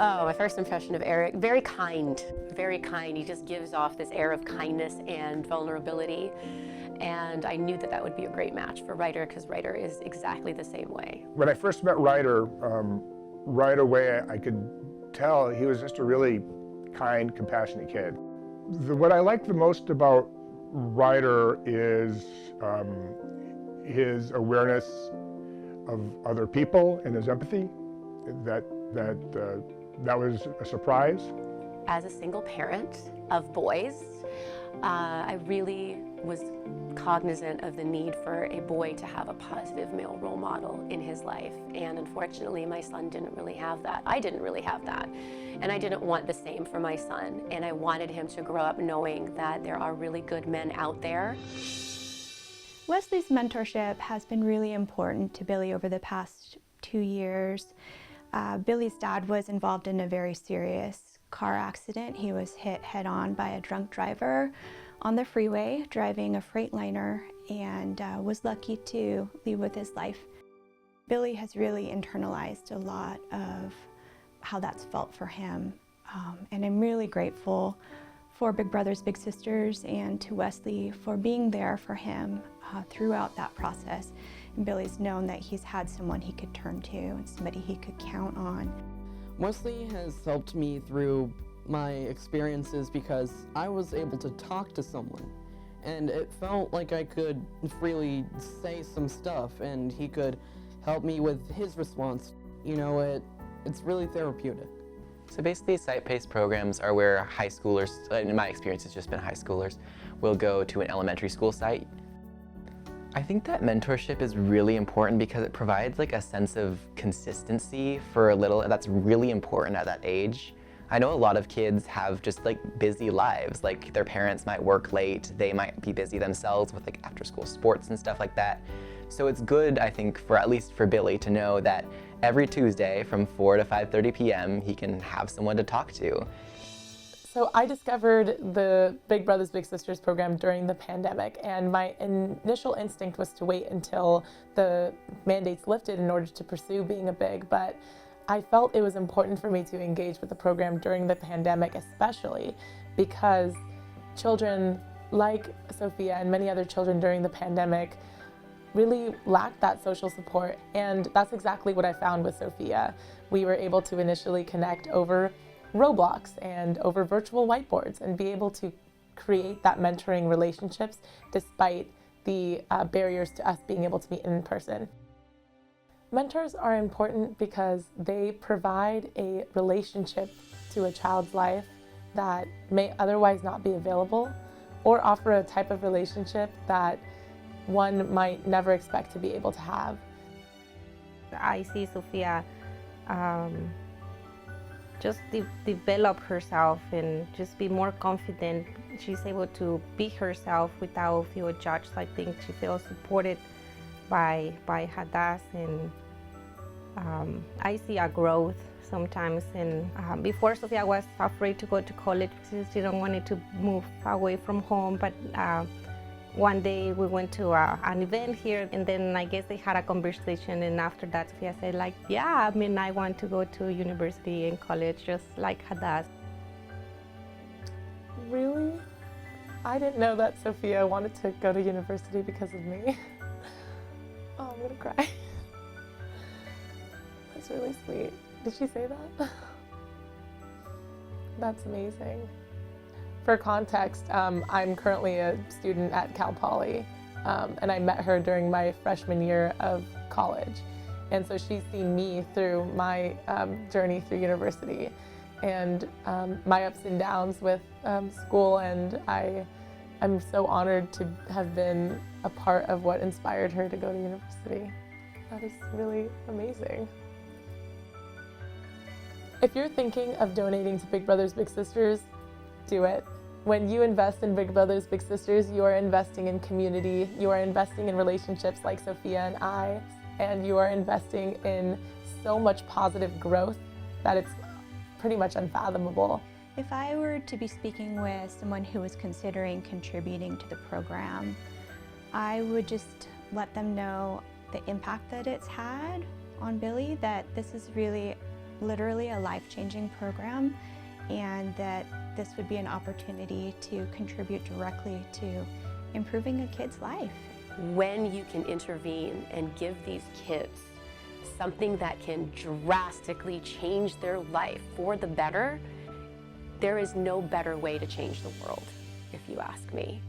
Oh, my first impression of Eric, very kind, very kind. He just gives off this air of kindness and vulnerability. And I knew that that would be a great match for Ryder because Ryder is exactly the same way. When I first met Ryder, right away I could tell he was just a really kind, compassionate kid. What I like the most about Ryder is his awareness of other people and his empathy. That was a surprise. As a single parent of boys, I really was cognizant of the need for a boy to have a positive male role model in his life. And unfortunately, my son didn't really have that. I didn't really have that. And I didn't want the same for my son. And I wanted him to grow up knowing that there are really good men out there. Wesley's mentorship has been really important to Billy over the past 2 years. Billy's dad was involved in a very serious car accident. He was hit head-on by a drunk driver on the freeway driving a Freightliner and was lucky to leave with his life. Billy has really internalized a lot of how that's felt for him, and I'm really grateful for Big Brothers Big Sisters and to Wesley for being there for him throughout that process. And Billy's known that he's had someone he could turn to and somebody he could count on. Wesley has helped me through my experiences because I was able to talk to someone, and it felt like I could freely say some stuff and he could help me with his response. You know, it's really therapeutic. So basically, site-based programs are where high schoolers, in my experience it's just been high schoolers, will go to an elementary school site. I think that mentorship is really important because it provides like a sense of consistency for a little, that's really important at that age. I know a lot of kids have just like busy lives, like their parents might work late, they might be busy themselves with like after school sports and stuff like that. So it's good, I think, for at least for Billy to know that every Tuesday from 4 to 5:30 p.m. he can have someone to talk to. So I discovered the Big Brothers Big Sisters program during the pandemic, and my initial instinct was to wait until the mandates lifted in order to pursue being a Big, but I felt it was important for me to engage with the program during the pandemic, especially because children like Sophia and many other children during the pandemic really lacked that social support, and that's exactly what I found with Sophia. We were able to initially connect over Roblox and over virtual whiteboards and be able to create that mentoring relationships despite the barriers to us being able to meet in person. Mentors are important because they provide a relationship to a child's life that may otherwise not be available, or offer a type of relationship that one might never expect to be able to have. I see Sophia just develop herself and just be more confident. She's able to be herself without feeling judged. I think she feels supported by Hadass, and I see a growth sometimes. And before, Sophia was afraid to go to college because she didn't want to move away from home, but one day we went to an event here, and then I guess they had a conversation, and after that Sophia said like, yeah, I mean, I want to go to university and college just like Hadass. Really? I didn't know that Sophia wanted to go to university because of me. Oh, I'm gonna cry. That's really sweet. Did she say that? That's amazing. For context, I'm currently a student at Cal Poly, and I met her during my freshman year of college. And so she's seen me through my journey through university and my ups and downs with school, and I'm so honored to have been a part of what inspired her to go to university. That is really amazing. If you're thinking of donating to Big Brothers Big Sisters, do it. When you invest in Big Brothers Big Sisters, you are investing in community, you are investing in relationships like Sophia and I, and you are investing in so much positive growth that it's pretty much unfathomable. If I were to be speaking with someone who was considering contributing to the program, I would just let them know the impact that it's had on Billy, that this is really literally a life-changing program, and that this would be an opportunity to contribute directly to improving a kid's life. When you can intervene and give these kids something that can drastically change their life for the better, there is no better way to change the world, if you ask me.